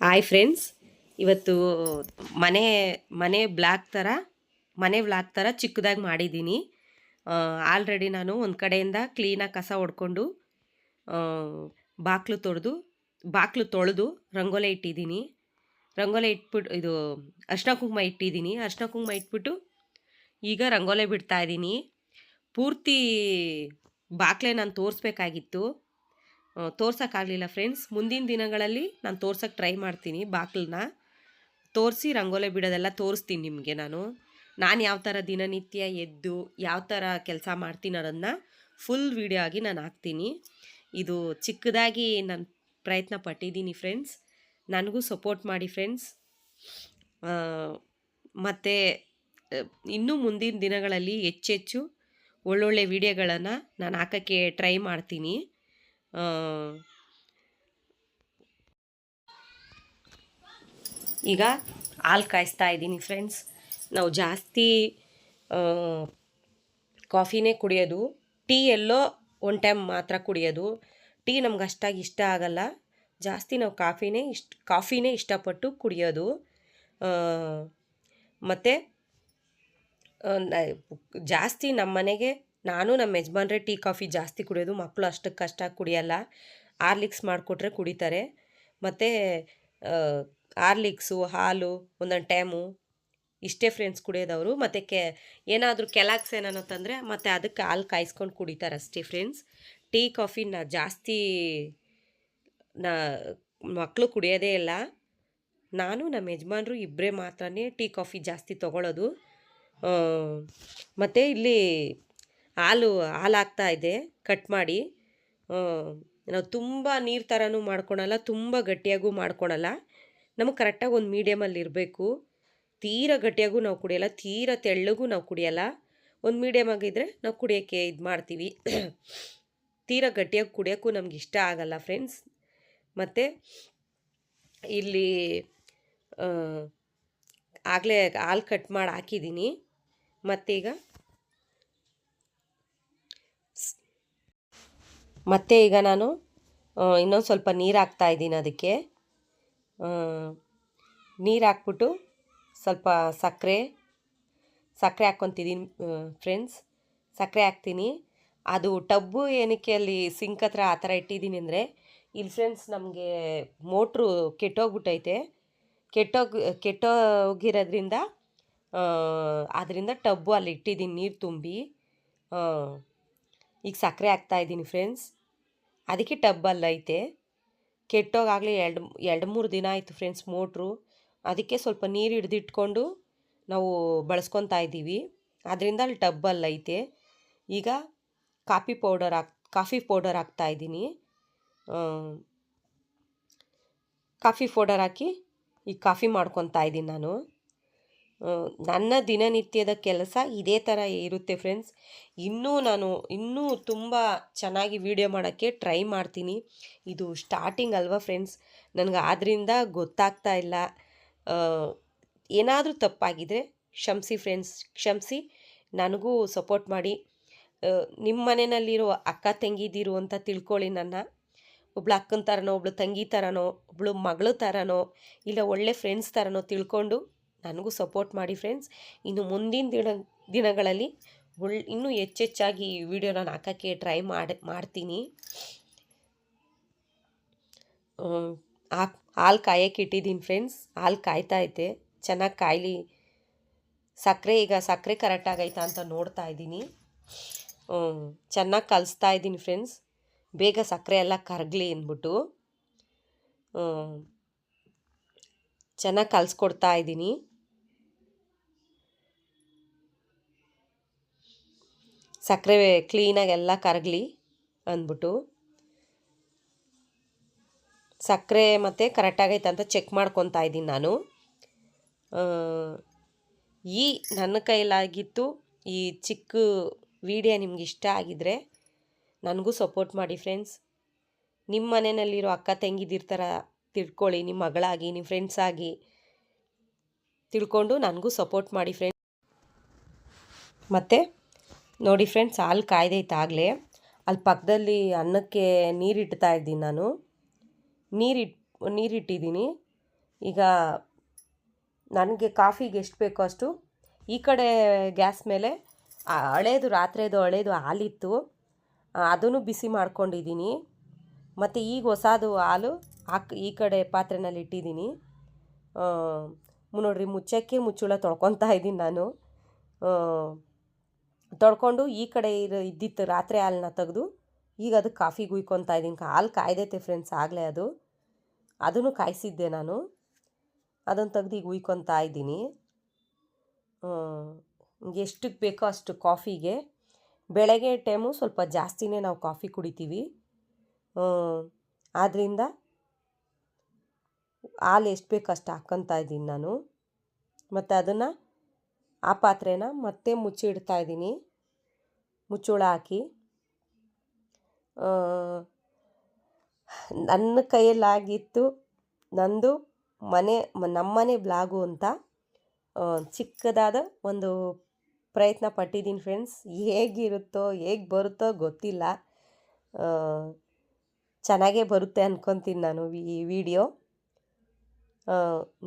Hi friends, ಇವತ್ತು ಮನೆ ಮನೆ ವ್ಲಾಗ್ ಥರ ಚಿಕ್ಕದಾಗಿ ಮಾಡಿದ್ದೀನಿ. ಆಲ್ರೆಡಿ ನಾನು ಒಂದು ಕಡೆಯಿಂದ ಕ್ಲೀನಾಗಿ ಕಸ ಹೊಡ್ಕೊಂಡು ಬಾಗಿಲು ತೊಳೆದು ರಂಗೋಲಿ ಇಟ್ಟಿದ್ದೀನಿ. ರಂಗೋಲಿ ಇಟ್ಬಿಟ್ಟು ಅರ್ಶಿನ ಕುಂಕುಮ ಇಟ್ಟಿದ್ದೀನಿ. ಅರ್ಶಿನ ಕುಂಕುಮ ಇಟ್ಬಿಟ್ಟು ಈಗ ರಂಗೋಲಿ ಬಿಡ್ತಾ ಇದ್ದೀನಿ. ಪೂರ್ತಿ ಬಾಗಿಲೇ ನಾನು ತೋರಿಸ್ಬೇಕಾಗಿತ್ತು, ತೋರ್ಸೋಕ್ಕಾಗಲಿಲ್ಲ ಫ್ರೆಂಡ್ಸ್. ಮುಂದಿನ ದಿನಗಳಲ್ಲಿ ನಾನು ತೋರ್ಸೋಕ್ಕೆ ಟ್ರೈ ಮಾಡ್ತೀನಿ. ಬಾಗಿಲನ್ನ ತೋರಿಸಿ ರಂಗೋಲಿ ಬಿಡೋದೆಲ್ಲ ತೋರಿಸ್ತೀನಿ ನಿಮಗೆ. ನಾನು ಯಾವ ಥರ ದಿನನಿತ್ಯ ಎದ್ದು ಯಾವ ಥರ ಕೆಲಸ ಮಾಡ್ತೀನಿ ಅನ್ನೋದನ್ನ ಫುಲ್ ವಿಡಿಯೋ ಆಗಿ ನಾನು ಹಾಕ್ತೀನಿ. ಇದು ಚಿಕ್ಕದಾಗಿ ನಾನು ಪ್ರಯತ್ನ ಪಟ್ಟಿದ್ದೀನಿ ಫ್ರೆಂಡ್ಸ್. ನನಗೂ ಸಪೋರ್ಟ್ ಮಾಡಿ ಫ್ರೆಂಡ್ಸ್. ಮತ್ತು ಇನ್ನೂ ಮುಂದಿನ ದಿನಗಳಲ್ಲಿ ಹೆಚ್ಚೆಚ್ಚು ಒಳ್ಳೊಳ್ಳೆ ವಿಡಿಯೋಗಳನ್ನು ನಾನು ಹಾಕೋಕ್ಕೆ ಟ್ರೈ ಮಾಡ್ತೀನಿ. ಈಗ ಹಾಲು ಕಾಯಿಸ್ತಾ ಇದ್ದೀನಿ ಫ್ರೆಂಡ್ಸ್. ನಾವು ಜಾಸ್ತಿ ಕಾಫಿನೇ ಕುಡಿಯೋದು. ಟೀ ಎಲ್ಲೋ ಒನ್ ಟೈಮ್ ಮಾತ್ರ ಕುಡಿಯೋದು. ಟೀ ನಮ್ಗೆ ಅಷ್ಟಾಗಿ ಇಷ್ಟ ಆಗಲ್ಲ. ಜಾಸ್ತಿ ನಾವು ಕಾಫಿನೇ ಇಷ್ಟಪಟ್ಟು ಕುಡಿಯೋದು. ಮತ್ತು ಜಾಸ್ತಿ ನಮ್ಮ ಮನೆಗೆ ನಾನು ನಮ್ಮ ಯಜಮಾನ್ರೆ ಟೀ ಕಾಫಿ ಜಾಸ್ತಿ ಕುಡಿಯೋದು. ಮಕ್ಕಳು ಅಷ್ಟಕ್ಕಷ್ಟಾಗಿ ಕುಡಿಯಲ್ಲ. ಹಾರ್ಲಿಕ್ಸ್ ಮಾಡಿಕೊಟ್ರೆ ಕುಡಿತಾರೆ. ಮತ್ತು ಹಾರ್ಲಿಕ್ಸು, ಹಾಲು ಒಂದೊಂದು ಟೈಮು ಇಷ್ಟೇ ಫ್ರೆಂಡ್ಸ್ ಕುಡಿಯೋದವರು. ಮತ್ತು ಏನಾದರೂ ಕೆಲಾಕ್ಸ್ ಏನಾನೋ ತಂದರೆ ಮತ್ತು ಅದಕ್ಕೆ ಹಾಲು ಕಾಯಿಸ್ಕೊಂಡು ಕುಡಿತಾರೆ ಅಷ್ಟೇ ಫ್ರೆಂಡ್ಸ್. ಟೀ ಕಾಫಿನ ಜಾಸ್ತಿ ಮಕ್ಕಳು ಕುಡಿಯೋದೇ ಇಲ್ಲ. ನಾನು ನಮ್ಮ ಯಜಮಾನ್ರು ಇಬ್ಬರೇ ಮಾತ್ರನೇ ಟೀ ಕಾಫಿ ಜಾಸ್ತಿ ತೊಗೊಳ್ಳೋದು. ಮತ್ತು ಇಲ್ಲಿ ಹಾಲು ಹಾಕ್ತಾಯಿದ್ದೆ ಕಟ್ ಮಾಡಿ. ನಾವು ತುಂಬ ನೀರು ಥರನೂ ಮಾಡ್ಕೊಳಲ್ಲ, ತುಂಬ ಗಟ್ಟಿಯಾಗೂ ಮಾಡ್ಕೊಳಲ್ಲ. ನಮಗೆ ಕರೆಕ್ಟಾಗಿ ಒಂದು ಮೀಡಿಯಮಲ್ಲಿ ಇರಬೇಕು. ತೀರ ಗಟ್ಟಿಯಾಗೂ ನಾವು ಕುಡಿಯೋಲ್ಲ, ತೀರ ತೆಳ್ಳಗೂ ನಾವು ಕುಡಿಯೋಲ್ಲ. ಒಂದು ಮೀಡಿಯಮ್ ಆಗಿದ್ದರೆ ನಾವು ಕುಡಿಯೋಕ್ಕೆ ಇದು ಮಾಡ್ತೀವಿ. ತೀರ ಗಟ್ಟಿಯಾಗಿ ಕುಡಿಯೋಕ್ಕೂ ನಮ್ಗೆ ಇಷ್ಟ ಆಗಲ್ಲ ಫ್ರೆಂಡ್ಸ್. ಮತ್ತು ಇಲ್ಲಿ ಆಗಲೇ ಹಾಲು ಕಟ್ ಮಾಡಿ ಹಾಕಿದ್ದೀನಿ. ಮತ್ತೀಗ ನಾನು ಇನ್ನೊಂದು ಸ್ವಲ್ಪ ನೀರು ಹಾಕ್ತಾಯಿದ್ದೀನಿ. ಅದಕ್ಕೆ ನೀರು ಹಾಕ್ಬಿಟ್ಟು ಸ್ವಲ್ಪ ಸಕ್ಕರೆ ಹಾಕ್ಕೊತಿದ್ದೀನಿ ಫ್ರೆಂಡ್ಸ್. ಸಕ್ಕರೆ ಹಾಕ್ತೀನಿ. ಅದು ಟಬ್ಬು ಏನಕ್ಕೆ ಅಲ್ಲಿ ಸಿಂಕ್ ಹತ್ರ ಆ ಥರ ಇಟ್ಟಿದ್ದೀನಿ ಅಂದರೆ, ಇಲ್ಲಿ ಫ್ರೆಂಡ್ಸ್ ನಮಗೆ ಮೋಟ್ರು ಕೆಟ್ಟೋಗ್ಬಿಟ್ಟೈತೆ. ಕೆಟ್ಟೋಗಿರೋದ್ರಿಂದ ಅದರಿಂದ ಟಬ್ಬು ಅಲ್ಲಿ ಇಟ್ಟಿದ್ದೀನಿ ನೀರು ತುಂಬಿ. ಈಗ ಸಕ್ಕರೆ ಹಾಕ್ತಾಯಿದ್ದೀನಿ ಫ್ರೆಂಡ್ಸ್. ಅದಕ್ಕೆ ಟಬ್ಬಲ್ಲಿ ಐತೆ. ಕೆಟ್ಟೋಗಾಗಲೇ 2-3 ದಿನ ಆಯಿತು ಫ್ರೆಂಡ್ಸ್ ಮೋಟ್ರು. ಅದಕ್ಕೆ ಸ್ವಲ್ಪ ನೀರು ಹಿಡಿದಿಟ್ಕೊಂಡು ನಾವು ಬಳಸ್ಕೊತಾ ಇದ್ದೀವಿ. ಅದರಿಂದ ಅಲ್ಲಿ ಟಬ್ಬಲ್ಲಿ ಐತೆ. ಈಗ ಕಾಫಿ ಪೌಡರ್ ಹಾಕ್ತಾಯಿದ್ದೀನಿ. ಕಾಫಿ ಪೌಡರ್ ಹಾಕಿ ಈಗ ಕಾಫಿ ಮಾಡ್ಕೊತಾ ಇದ್ದೀನಿ ನಾನು. ನನ್ನ ದಿನನಿತ್ಯದ ಕೆಲಸ ಇದೇ ಥರ ಇರುತ್ತೆ ಫ್ರೆಂಡ್ಸ್. ಇನ್ನೂ ತುಂಬ ಚೆನ್ನಾಗಿ ವಿಡಿಯೋ ಮಾಡೋಕ್ಕೆ ಟ್ರೈ ಮಾಡ್ತೀನಿ. ಇದು ಸ್ಟಾರ್ಟಿಂಗ್ ಅಲ್ವಾ ಫ್ರೆಂಡ್ಸ್, ನನಗೆ ಆದ್ದರಿಂದ ಗೊತ್ತಾಗ್ತಾ ಇಲ್ಲ. ಏನಾದರೂ ತಪ್ಪಾಗಿದ್ದರೆ ಕ್ಷಮಿಸಿ ಫ್ರೆಂಡ್ಸ್, ಕ್ಷಮಿಸಿ. ನನಗೂ ಸಪೋರ್ಟ್ ಮಾಡಿ. ನಿಮ್ಮ ಮನೆಯಲ್ಲಿರೋ ಅಕ್ಕ ತಂಗಿದಿರು ಅಂತ ತಿಳ್ಕೊಳ್ಳಿ. ಒಬ್ಳು ಅಕ್ಕನ ಥರನೋ, ಒಬ್ಳು ತಂಗಿ ಥರನೋ, ಒಬ್ಳು ಮಗಳು ಥರನೋ, ಇಲ್ಲ ಒಳ್ಳೆ ಫ್ರೆಂಡ್ಸ್ ಥರನೋ ತಿಳ್ಕೊಂಡು ನನಗೂ ಸಪೋರ್ಟ್ ಮಾಡಿ ಫ್ರೆಂಡ್ಸ್. ಇನ್ನು ಮುಂದಿನ ದಿನಗಳಲ್ಲಿ ಇನ್ನೂ ಹೆಚ್ಚೆಚ್ಚಾಗಿ ವಿಡಿಯೋ ನಾನು ಹಾಕೋಕ್ಕೆ ಟ್ರೈ ಮಾಡ್ತೀನಿ. ಹಾಲು ಕಾಯಕ್ಕೆ ಇಟ್ಟಿದ್ದೀನಿ ಫ್ರೆಂಡ್ಸ್. ಹಾಲು ಕಾಯ್ತೈತೆ, ಚೆನ್ನಾಗಿ ಕಾಯಲಿ. ಸಕ್ಕರೆ ಕರೆಕ್ಟಾಗೈತಾ ಅಂತ ನೋಡ್ತಾ ಇದ್ದೀನಿ. ಚೆನ್ನಾಗಿ ಕಲಿಸ್ತಾ ಇದ್ದೀನಿ ಫ್ರೆಂಡ್ಸ್, ಬೇಗ ಸಕ್ಕರೆ ಎಲ್ಲ ಕರಗಲಿ ಅಂದ್ಬಿಟ್ಟು ಚೆನ್ನಾಗಿ ಕಲಿಸ್ಕೊಡ್ತಾ ಇದ್ದೀನಿ. ಸಕ್ಕರೆ ಕ್ಲೀನಾಗಿ ಎಲ್ಲ ಕರಗಲಿ ಅಂದ್ಬಿಟ್ಟು ಸಕ್ಕರೆ ಮತ್ತು ಕರೆಕ್ಟಾಗೈತೆ ಅಂತ ಚೆಕ್ ಮಾಡ್ಕೊತಾ ಇದ್ದೀನಿ ನಾನು. ನನ್ನ ಕೈಲಾಗಿತ್ತು ಈ ಚಿಕ್ಕ ವಿಡಿಯೋ ನಿಮ್ಗೆ ಇಷ್ಟ ಆಗಿದ್ದರೆ ನನಗೂ ಸಪೋರ್ಟ್ ಮಾಡಿ ಫ್ರೆಂಡ್ಸ್. ನಿಮ್ಮ ಮನೆಯಲ್ಲಿರೋ ಅಕ್ಕ ತಂಗಿದಿರ ಥರ ತಿಳ್ಕೊಳ್ಳಿ, ನಿಮ್ಮ ಮಗಳಾಗಿ, ನಿಮ್ಮ ಫ್ರೆಂಡ್ಸ್ ಆಗಿ ತಿಳ್ಕೊಂಡು ನನಗೂ ಸಪೋರ್ಟ್ ಮಾಡಿ ಫ್ರೆಂಡ್ಸ್. ಮತ್ತು ನೋಡಿ ಫ್ರೆಂಡ್ಸ್, ಹಾಲು ಕಾಯ್ದೈತೆ ಆಗಲೇ. ಅಲ್ಲಿ ಪಕ್ಕದಲ್ಲಿ ಅನ್ನಕ್ಕೆ ನೀರಿಡ್ತಾ ಇದ್ದೀನಿ ನಾನು. ನೀರಿಟ್ಟಿದ್ದೀನಿ. ಈಗ ನನಗೆ ಕಾಫಿಗೆ ಎಷ್ಟು ಬೇಕೋ ಅಷ್ಟು ಈ ಕಡೆ ಗ್ಯಾಸ್ ಮೇಲೆ ಹಳೇದು ರಾತ್ರಿದು ಹಳೇದು ಹಾಲಿತ್ತು, ಅದನ್ನು ಬಿಸಿ ಮಾಡ್ಕೊಂಡಿದ್ದೀನಿ. ಮತ್ತು ಈಗ ಹೊಸದು ಹಾಲು ಈ ಕಡೆ ಪಾತ್ರೆನಲ್ಲಿ ಇಟ್ಟಿದ್ದೀನಿ. ನೋಡಿರಿ, ಮುಚ್ಚಕ್ಕೆ ಮುಚ್ಚಳ ತೊಳ್ಕೊತಾ ಇದ್ದೀನಿ ನಾನು. ತೊಳ್ಕೊಂಡು ಈ ಕಡೆ ಇದ್ದಿತ್ತು ರಾತ್ರಿ ಹಾಲನ್ನ ತೆಗೆದು ಈಗ ಅದಕ್ಕೆ ಕಾಫಿ ಗುಯ್ಕೊತಾ ಇದ್ದೀನಿ. ಹಾಲು ಕಾಯ್ದೈತೆ ಫ್ರೆಂಡ್ಸ್, ಆಗಲೇ ಅದನ್ನು ಕಾಯಿಸಿದ್ದೆ ನಾನು. ಅದನ್ನು ತೆಗ್ದು ಈಗ ಉಯ್ಕೊತಾ ಇದ್ದೀನಿ. ಎಷ್ಟಕ್ಕೆ ಬೇಕೋ ಅಷ್ಟು ಕಾಫಿಗೆ. ಬೆಳಗ್ಗೆ ಟೈಮು ಸ್ವಲ್ಪ ಜಾಸ್ತಿನೇ ನಾವು ಕಾಫಿ ಕುಡಿತೀವಿ. ಆದ್ದರಿಂದ ಹಾಲು ಎಷ್ಟು ಬೇಕೋ ಅಷ್ಟು ಹಾಕ್ಕೊತಾ ಇದ್ದೀನಿ ನಾನು. ಮತ್ತು ಅದನ್ನು ಆ ಪಾತ್ರೆನ ಮತ್ತೆ ಮುಚ್ಚಿಡ್ತಾ ಇದ್ದೀನಿ, ಮುಚ್ಚಳ ಹಾಕಿ. ನನ್ನ ಕೈಯಲ್ಲಾಗಿತ್ತು ನಂದು ನಮ್ಮನೆ ಬ್ಲಾಗು ಅಂತ ಚಿಕ್ಕದಾದ ಒಂದು ಪ್ರಯತ್ನ ಪಟ್ಟಿದ್ದೀನಿ ಫ್ರೆಂಡ್ಸ್. ಹೇಗಿರುತ್ತೋ ಹೇಗೆ ಬರುತ್ತೋ ಗೊತ್ತಿಲ್ಲ, ಚೆನ್ನಾಗೇ ಬರುತ್ತೆ ಅಂದ್ಕೊತೀನಿ ನಾನು. ಈ ವಿಡಿಯೋ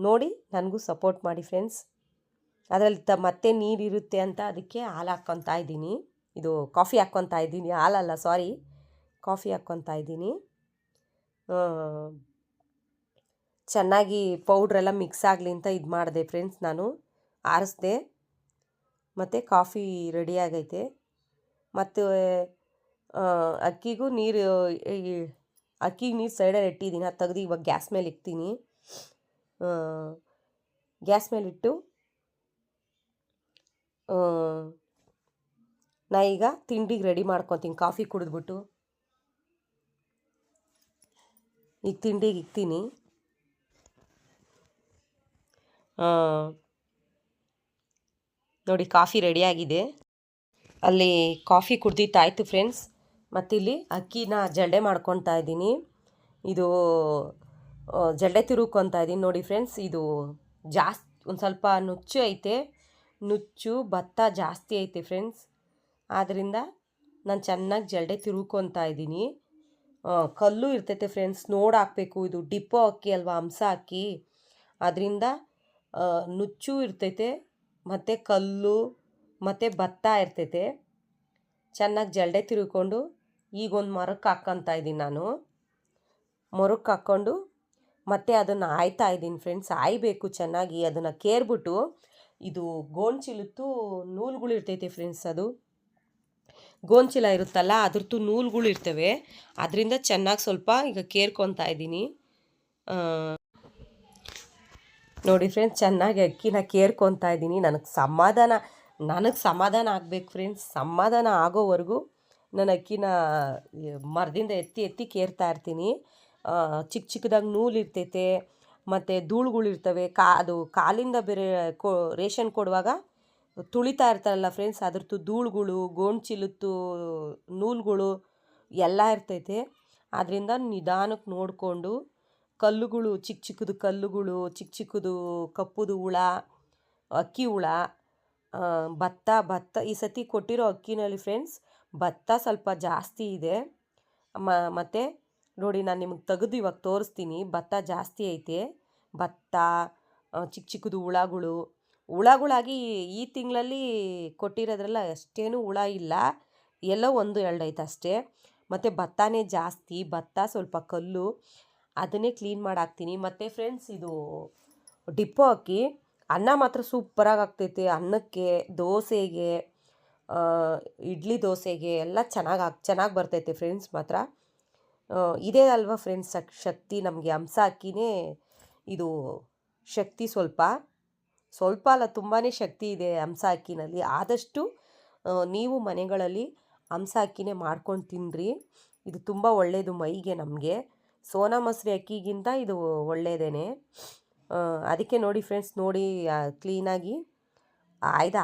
ನೋಡಿ ನನಗೂ ಸಪೋರ್ಟ್ ಮಾಡಿ ಫ್ರೆಂಡ್ಸ್. ಅದರಲ್ಲಿ ಮತ್ತೆ ನೀರಿರುತ್ತೆ ಅಂತ ಅದಕ್ಕೆ ಹಾಲು ಹಾಕ್ಕೊತಾ ಇದ್ದೀನಿ, ಇದು ಕಾಫಿ ಹಾಕ್ಕೊತಾ ಇದ್ದೀನಿ, ಹಾಲಲ್ಲ ಸಾರಿ, ಕಾಫಿ ಹಾಕ್ಕೊತಾ ಇದ್ದೀನಿ. ಚೆನ್ನಾಗಿ ಪೌಡ್ರೆಲ್ಲ ಮಿಕ್ಸ್ ಆಗಲಿ ಅಂತ ಇದು ಮಾಡಿದೆ ಫ್ರೆಂಡ್ಸ್, ನಾನು ಆರಿಸ್ದೆ. ಮತ್ತು ಕಾಫಿ ರೆಡಿ ಆಗೈತೆ. ಮತ್ತು ಅಕ್ಕಿಗೆ ನೀರು ಸೈಡಲ್ಲಿ ಇಟ್ಟಿದ್ದೀನಿ, ಅದು ತೆಗ್ದು ಇವಾಗ ಗ್ಯಾಸ್ ಮೇಲೆ ಇಕ್ತೀನಿ. ಗ್ಯಾಸ್ ಮೇಲಿಟ್ಟು ನಾ ಈಗ ತಿಂಡಿಗೆ ರೆಡಿ ಮಾಡ್ಕೊತೀನಿ. ಕಾಫಿ ಕುಡಿದ್ಬಿಟ್ಟು ಈಗ ತಿಂಡಿಗೆ ಇಕ್ತೀನಿ. ನೋಡಿ, ಕಾಫಿ ರೆಡಿಯಾಗಿದೆ. ಅಲ್ಲಿ ಕಾಫಿ ಕುಡ್ದಿತ್ತಾಯಿತು ಫ್ರೆಂಡ್ಸ್. ಮತ್ತಿಲ್ಲಿ ಅಕ್ಕಿನ ಜಲ್ಡೆ ಮಾಡ್ಕೊತಾ ಇದ್ದೀನಿ. ಇದು ಜಲ್ಡೆ ತಿರುಗ್ಕೊತಾ ಇದ್ದೀನಿ ನೋಡಿ ಫ್ರೆಂಡ್ಸ್. ಇದು ಒಂದು ಸ್ವಲ್ಪ ನುಚ್ಚು ಐತೆ, ನುಚ್ಚು ಭತ್ತ ಜಾಸ್ತಿ ಐತೆ ಫ್ರೆಂಡ್ಸ್. ಆದ್ದರಿಂದ ನಾನು ಚೆನ್ನಾಗಿ ಜಲ್ಡೆ ತಿರುಗ್ಕೊತಾ ಇದ್ದೀನಿ. ಕಲ್ಲು ಇರ್ತೈತೆ ಫ್ರೆಂಡ್ಸ್, ನೋಡಿ ಹಾಕಬೇಕು. ಇದು ಡಿಪ್ಪೋ ಅಕ್ಕಿ ಅಲ್ವಾ, ಹಂಸ ಅಕ್ಕಿ, ಅದರಿಂದ ನುಚ್ಚು ಇರ್ತೈತೆ, ಮತ್ತು ಕಲ್ಲು ಮತ್ತು ಭತ್ತ ಇರ್ತೈತೆ. ಚೆನ್ನಾಗಿ ಜಲ್ಡೆ ತಿರುಗ್ಕೊಂಡು ಈಗ ಒಂದು ಮರಕ್ಕೆ ಹಾಕ್ಕೊತಾ ಇದ್ದೀನಿ ನಾನು. ಮರಕ್ಕೆ ಹಾಕ್ಕೊಂಡು ಮತ್ತೆ ಅದನ್ನು ಆಯ್ತಾ ಇದ್ದೀನಿ ಫ್ರೆಂಡ್ಸ್. ಆಯಬೇಕು ಚೆನ್ನಾಗಿ. ಅದನ್ನು ಕೇರ್ಬಿಟ್ಟು, ಇದು ಗೋಣ್ಚೀಲದ್ದು ನೂಲುಗಳು ಇರ್ತೈತೆ ಫ್ರೆಂಡ್ಸ್, ಅದು ಗೋಣ್ಚೀಲ ಇರುತ್ತಲ್ಲ ಅದ್ರದ್ದು ನೂಲುಗಳು ಇರ್ತವೆ. ಅದರಿಂದ ಚೆನ್ನಾಗಿ ಸ್ವಲ್ಪ ಈಗ ಕೇರ್ಕೊತಾ ಇದ್ದೀನಿ. ನೋಡಿ ಫ್ರೆಂಡ್ಸ್, ಚೆನ್ನಾಗಿ ಅಕ್ಕಿನ ಕೇರ್ಕೊತಾ ಇದ್ದೀನಿ. ನನಗೆ ಸಮಾಧಾನ ಆಗಬೇಕು ಫ್ರೆಂಡ್ಸ್. ಸಮಾಧಾನ ಆಗೋವರೆಗೂ ನಾನು ಅಕ್ಕಿನ ಮರದಿಂದ ಎತ್ತಿ ಕೇರ್ತಾ ಇರ್ತೀನಿ. ಚಿಕ್ಕದಾಗಿ ನೂಲು ಇರ್ತೈತೆ, ಮತ್ತು ಧೂಳುಗಳು ಇರ್ತವೆ. ಅದು ಕಾಲಿಂದ ಬೇರೆ ರೇಷನ್ ಕೊಡುವಾಗ ತುಳಿತಾ ಇರ್ತಾರಲ್ಲ ಫ್ರೆಂಡ್ಸ್, ಅದ್ರದ್ದು ಧೂಳುಗಳು, ಗೋಣ್ಚೀಲದ್ದು ನೂಲುಗಳು ಎಲ್ಲ ಇರ್ತೈತೆ. ಆದ್ದರಿಂದ ನಿಧಾನಕ್ಕೆ ನೋಡಿಕೊಂಡು ಕಲ್ಲುಗಳು, ಚಿಕ್ಕದು ಕಲ್ಲುಗಳು, ಚಿಕ್ಕದು ಕಪ್ಪುದು ಹುಳ, ಅಕ್ಕಿ ಹುಳ, ಭತ್ತ ಈ ಸತಿ ಕೊಟ್ಟಿರೋ ಅಕ್ಕಿನಲ್ಲಿ ಫ್ರೆಂಡ್ಸ್ ಭತ್ತ ಸ್ವಲ್ಪ ಜಾಸ್ತಿ ಇದೆ. ಮತ್ತು ನೋಡಿ, ನಾನು ನಿಮಗೆ ತೆಗೆದು ಇವಾಗ ತೋರಿಸ್ತೀನಿ. ಭತ್ತ ಜಾಸ್ತಿ ಐತೆ. ಭತ್ತ, ಚಿಕ್ಕದು ಹುಳಗಳಾಗಿ ಈ ತಿಂಗಳಲ್ಲಿ ಕೊಟ್ಟಿರೋದ್ರಲ್ಲ ಅಷ್ಟೇನು ಹುಳ ಇಲ್ಲ, ಎಲ್ಲೋ 1-2 ಐತೆ ಅಷ್ಟೇ. ಮತ್ತು ಭತ್ತನೇ ಜಾಸ್ತಿ, ಭತ್ತ ಸ್ವಲ್ಪ ಕಲ್ಲು, ಅದನ್ನೇ ಕ್ಲೀನ್ ಮಾಡಾಕ್ತೀನಿ. ಮತ್ತು ಫ್ರೆಂಡ್ಸ್, ಇದು ಡಿಪ್ಪೋ ಅಕ್ಕಿ ಅನ್ನ ಮಾತ್ರ ಸೂಪರಾಗಿ ಆಗ್ತೈತೆ. ಅನ್ನಕ್ಕೆ, ದೋಸೆಗೆ, ಇಡ್ಲಿ ದೋಸೆಗೆ ಎಲ್ಲ ಚೆನ್ನಾಗಿ ಬರ್ತೈತೆ ಫ್ರೆಂಡ್ಸ್. ಮಾತ್ರ ಇದೇ ಅಲ್ವಾ ಫ್ರೆಂಡ್ಸ್ ಶಕ್ತಿ ನಮಗೆ. ಹಂಸ ಅಕ್ಕಿನೇ ಇದು ಶಕ್ತಿ. ಸ್ವಲ್ಪ ಅಲ್ಲ, ತುಂಬಾ ಶಕ್ತಿ ಇದೆ ಹಂಸ ಅಕ್ಕಿನಲ್ಲಿ. ಆದಷ್ಟು ನೀವು ಮನೆಗಳಲ್ಲಿ ಹಂಸ ಅಕ್ಕಿನೇ ಮಾಡ್ಕೊಂಡು ತಿನ್ನಿರಿ. ಇದು ತುಂಬ ಒಳ್ಳೆಯದು ಮೈಗೆ ನಮಗೆ. ಸೋನಾ ಮಸೂರಿ ಅಕ್ಕಿಗಿಂತ ಇದು ಒಳ್ಳೆಯದೇನೆ. ಅದಕ್ಕೆ ನೋಡಿ ಫ್ರೆಂಡ್ಸ್, ನೋಡಿ ಕ್ಲೀನಾಗಿ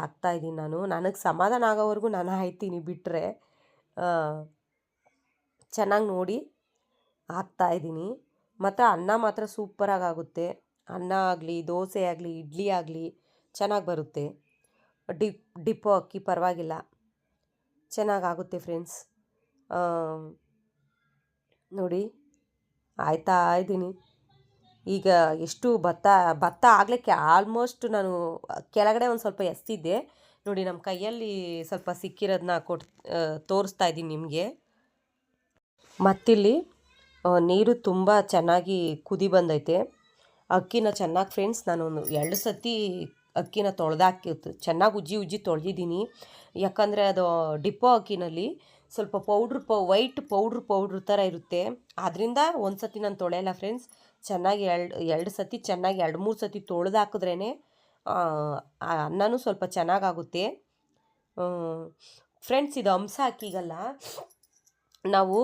ಹಾಕ್ತಾಯಿದ್ದೀನಿ ನಾನು. ನನಗೆ ಸಮಾಧಾನ ಆಗೋವರೆಗೂ ನಾನು ಆಯ್ತೀನಿ, ಬಿಟ್ಟರೆ ಚೆನ್ನಾಗಿ ನೋಡಿ ಹಾಕ್ತಾಯಿದ್ದೀನಿ. ಮತ್ತು ಅನ್ನ ಮಾತ್ರ ಸೂಪರಾಗಿ ಆಗುತ್ತೆ. ಅನ್ನ ಆಗಲಿ, ದೋಸೆ ಆಗಲಿ, ಇಡ್ಲಿ ಆಗಲಿ ಚೆನ್ನಾಗಿ ಬರುತ್ತೆ. ಡಿಪ್ಪೋ ಅಕ್ಕಿ ಪರವಾಗಿಲ್ಲ, ಚೆನ್ನಾಗಾಗುತ್ತೆ ಫ್ರೆಂಡ್ಸ್. ನೋಡಿ, ಆಯ್ತಾ ಇದ್ದೀನಿ. ಈಗ ಎಷ್ಟು ಭತ್ತ ಆಗಲಿಕ್ಕೆ ಆಲ್ಮೋಸ್ಟ್ ನಾನು ಕೆಳಗಡೆ ಒಂದು ಸ್ವಲ್ಪ ಎಸ್ತಿದ್ದೆ ನೋಡಿ. ನಮ್ಮ ಕೈಯಲ್ಲಿ ಸ್ವಲ್ಪ ಸಿಕ್ಕಿರೋದನ್ನ ತೋರಿಸ್ತಾ ಇದ್ದೀನಿ ನಿಮಗೆ. ಮತ್ತಿಲ್ಲಿ ನೀರು ತುಂಬ ಚೆನ್ನಾಗಿ ಕುದಿ ಬಂದೈತೆ. ಅಕ್ಕಿನ ಚೆನ್ನಾಗಿ ಫ್ರೆಂಡ್ಸ್ ನಾನು 2 ಸತಿ ಅಕ್ಕಿನ ತೊಳೆದಾಕಿತ್ತು, ಚೆನ್ನಾಗಿ ಉಜ್ಜಿ ತೊಳೆದಿದ್ದೀನಿ. ಯಾಕಂದರೆ ಅದು ಡಿಪೋ ಅಕ್ಕಿನಲ್ಲಿ ಸ್ವಲ್ಪ ವೈಟ್ ಪೌಡ್ರ್ ಥರ ಇರುತ್ತೆ. ಆದ್ದರಿಂದ ಒಂದು ಸತಿ ನಾನು ತೊಳೆಯಲ್ಲ ಫ್ರೆಂಡ್ಸ್. ಚೆನ್ನಾಗಿ ಎರಡು ಸತಿ ಚೆನ್ನಾಗಿ 2-3 ಸತಿ ತೊಳೆದಾಕಿದ್ರೇ ಅನ್ನನೂ ಸ್ವಲ್ಪ ಚೆನ್ನಾಗಾಗುತ್ತೆ ಫ್ರೆಂಡ್ಸ್. ಇದು ಹಂಸ ಅಕ್ಕಿಗಲ್ಲ, ನಾವು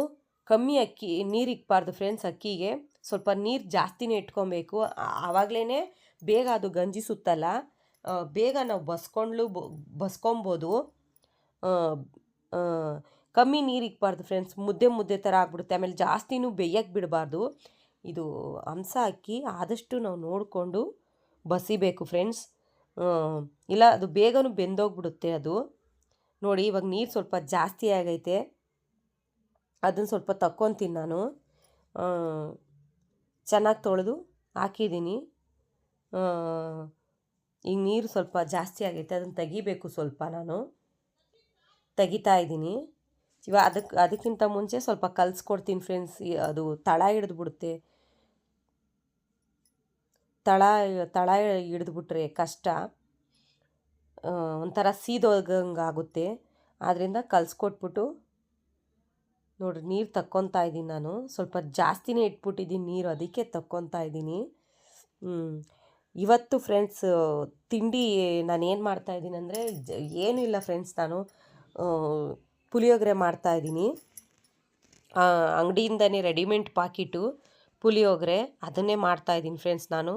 ಕಮ್ಮಿ ನೀರು ಇಕ್ಬಾರ್ದು ಫ್ರೆಂಡ್ಸ್. ಅಕ್ಕಿಗೆ ಸ್ವಲ್ಪ ನೀರು ಜಾಸ್ತಿನೇ ಇಟ್ಕೊಬೇಕು, ಆವಾಗಲೇ ಬೇಗ ಅದು ಗಂಜಿ ಸುತ್ತಲ್ಲ, ಬೇಗ ನಾವು ಬಸ್ಕೊಬೋದು. ಕಮ್ಮಿ ನೀರು ಇಕ್ಬಾರ್ದು ಫ್ರೆಂಡ್ಸ್, ಮುದ್ದೆ ಥರ ಆಗ್ಬಿಡುತ್ತೆ. ಆಮೇಲೆ ಜಾಸ್ತಿನೂ ಬೇಯಕ್ಕೆ ಬಿಡಬಾರ್ದು. ಇದು ಹಂಸ ಅಕ್ಕಿ ಆದಷ್ಟು ನಾವು ನೋಡಿಕೊಂಡು ಬಸಿಬೇಕು ಫ್ರೆಂಡ್ಸ್, ಇಲ್ಲ ಅದು ಬೇಗನೂ ಬೆಂದೋಗ್ಬಿಡುತ್ತೆ ಅದು. ನೋಡಿ ಇವಾಗ ನೀರು ಸ್ವಲ್ಪ ಜಾಸ್ತಿ ಆಗೈತೆ, ಅದನ್ನು ಸ್ವಲ್ಪ ತಕ್ಕೊತೀನಿ ನಾನು. ಚೆನ್ನಾಗಿ ತೊಳೆದು ಹಾಕಿದ್ದೀನಿ. ಈಗ ನೀರು ಸ್ವಲ್ಪ ಜಾಸ್ತಿ ಆಗೈತೆ, ಅದನ್ನು ತೆಗಿಬೇಕು ಸ್ವಲ್ಪ. ನಾನು ತೆಗಿತಾ ಇದ್ದೀನಿ. ಇವಾಗ ಅದಕ್ಕಿಂತ ಮುಂಚೆ ಸ್ವಲ್ಪ ಕಲಿಸ್ಕೊಡ್ತೀನಿ ಫ್ರೆಂಡ್ಸ್. ಅದು ತಳ ಹಿಡಿದ್ಬಿಡುತ್ತೆ, ತಳ ಹಿಡಿದ್ಬಿಟ್ರೆ ಕಷ್ಟ, ಒಂಥರ ಸೀದೋಗಂಗೆ ಆಗುತ್ತೆ. ಆದ್ದರಿಂದ ಕಲಿಸ್ಕೊಟ್ಬಿಟ್ಟು ನೋಡಿರಿ ನೀರು ತಕ್ಕೊತಾ ಇದ್ದೀನಿ ನಾನು. ಸ್ವಲ್ಪ ಜಾಸ್ತಿನೇ ಇಟ್ಬಿಟ್ಟಿದ್ದೀನಿ ನೀರು, ಅದಕ್ಕೆ ತಕ್ಕೊತಾ ಇದ್ದೀನಿ. ಇವತ್ತು ಫ್ರೆಂಡ್ಸ್ ತಿಂಡಿ ನಾನೇನು ಮಾಡ್ತಾಯಿದ್ದೀನಿ ಅಂದರೆ ಏನೂ ಇಲ್ಲ ಫ್ರೆಂಡ್ಸ್, ನಾನು ಪುಳಿಯೋಗರೆ ಮಾಡ್ತಾಯಿದ್ದೀನಿ. ಅಂಗಡಿಯಿಂದನೇ ರೆಡಿಮೇಡ್ ಪಾಕಿಟು ಪುಳಿಯೋಗರೆ, ಅದನ್ನೇ ಮಾಡ್ತಾಯಿದ್ದೀನಿ ಫ್ರೆಂಡ್ಸ್ ನಾನು.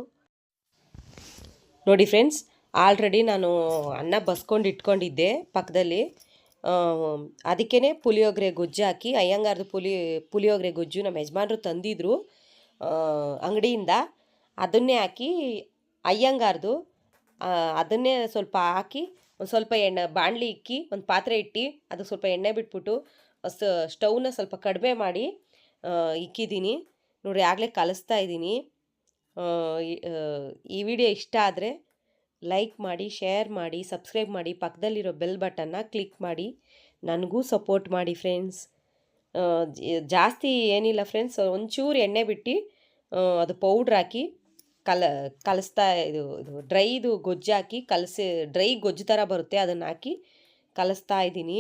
ನೋಡಿ ಫ್ರೆಂಡ್ಸ್, ಆಲ್ರೆಡಿ ನಾನು ಅನ್ನ ಬಸ್ಕೊಂಡು ಇಟ್ಕೊಂಡಿದ್ದೆ ಪಕ್ಕದಲ್ಲಿ. ಅದಕ್ಕೇ ಪುಳಿಯೋಗರೆ ಗೊಜ್ಜು ಹಾಕಿ, ಅಯ್ಯಂಗಾರ್ದು ಪುಳಿಯೋಗರೆ ಗೊಜ್ಜು ನಮ್ಮ ಯಜಮಾನ್ರು ತಂದಿದ್ರು ಅಂಗಡಿಯಿಂದ. ಅದನ್ನೇ ಹಾಕಿ ಅಯ್ಯಂಗಾರ್ದು ಅದನ್ನೇ ಸ್ವಲ್ಪ ಹಾಕಿ ಒಂದು ಸ್ವಲ್ಪ ಬಾಣಲಿ ಇಕ್ಕಿ ಒಂದು ಪಾತ್ರೆ ಇಟ್ಟು ಅದಕ್ಕೆ ಸ್ವಲ್ಪ ಎಣ್ಣೆ ಬಿಟ್ಬಿಟ್ಟು ಸ್ಟವ್ನ ಸ್ವಲ್ಪ ಕಡಿಮೆ ಮಾಡಿ ಇಕ್ಕಿದ್ದೀನಿ ನೋಡಿ. ಆಗಲೇ ಕಲಿಸ್ತಾ ಇದ್ದೀನಿ. ಈ ವಿಡಿಯೋ ಇಷ್ಟ ಆದರೆ ಲೈಕ್ ಮಾಡಿ, ಶೇರ್ ಮಾಡಿ, ಸಬ್ಸ್ಕ್ರೈಬ್ ಮಾಡಿ, ಪಕ್ಕದಲ್ಲಿರೋ ಬೆಲ್ ಬಟನ್ನ ಕ್ಲಿಕ್ ಮಾಡಿ, ನನಗೂ ಸಪೋರ್ಟ್ ಮಾಡಿ ಫ್ರೆಂಡ್ಸ್. ಜಾಸ್ತಿ ಏನಿಲ್ಲ ಫ್ರೆಂಡ್ಸ್, ಒಂಚೂರು ಎಣ್ಣೆ ಬಿಟ್ಟು ಅದು ಪೌಡ್ರ್ ಹಾಕಿ ಇದು ಡ್ರೈದು ಗೊಜ್ಜು ಹಾಕಿ ಡ್ರೈ ಗೊಜ್ಜು ಥರ ಬರುತ್ತೆ, ಅದನ್ನು ಹಾಕಿ ಕಲಿಸ್ತಾ ಇದ್ದೀನಿ.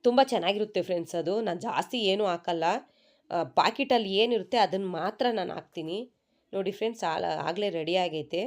ತುಂಬ ಚೆನ್ನಾಗಿರುತ್ತೆ ಫ್ರೆಂಡ್ಸ್. ಅದು ನಾನು ಜಾಸ್ತಿ ಏನೂ ಹಾಕಲ್ಲ, ಪಾಕಿಟಲ್ಲಿ ಏನಿರುತ್ತೆ ಅದನ್ನು ಮಾತ್ರ ನಾನು ಹಾಕ್ತೀನಿ ನೋಡಿ ಫ್ರೆಂಡ್ಸ್. ಆಗಲೇ ರೆಡಿ ಆಗೈತೆ.